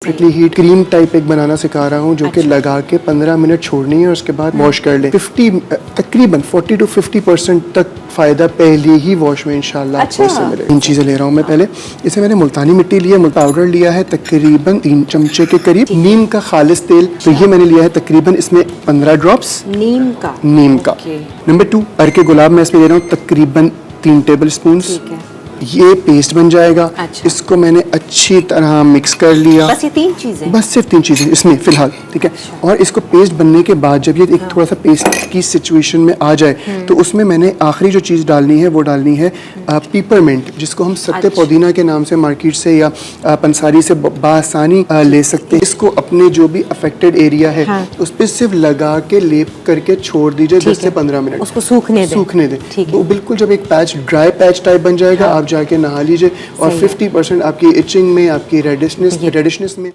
Prickly heat cream type एक बनाना सिखा रहा हूँ, जो कि लगा के 15 मिनट छोड़नी है और उसके बाद वॉश कर ले। तकरीबन 40 to 50% तक फायदा पहले ही वॉश में इंशाल्लाह आपको इससे मिलेगा। 3 चीजें ले रहा हूँ मैं पहले। इसे मैंने मुल्तानी मिट्टी लिया, पाउडर लिया है तकरीबन 3 चमचे के करीब, नीम का खालिस तेल, तो ये मैंने लिया है तकरीबन इसमें 15 ड्रॉप्स नीम का। नंबर 2 अरके गुलाब मैं इसमें ले रहा हूँ तकरीबन 3 टेबल स्पून। ये पेस्ट बन जाएगा। इसको मैंने अच्छी तरह मिक्स कर लिया। बस ये 3 चीजें, बस सिर्फ 3 चीजें इसमें फिलहाल, ठीक है। और इसको पेस्ट बनने के बाद जब ये एक थोड़ा सा पेस्ट की सिचुएशन में आ जाए तो उसमें मैंने आखिरी जो चीज़ डालनी है वो डालनी है पीपरमिंट, जिसको हम सत्ते पुदीना के नाम से मार्केट से या पंसारी से बासानी ले सकते हैं। इसको अपने जो भी अफेक्टेड एरिया है उस पर सिर्फ लगा के लेप करके छोड़ दीजिए 10 से 15 मिनट, उसको सूखने दें। तो बिल्कुल जब एक पैच ड्राई पैच टाइप बन जाएगा आप जाके नहा लीजिए और 50% आपकी इचिंग में, आपकी रेडिशनेस में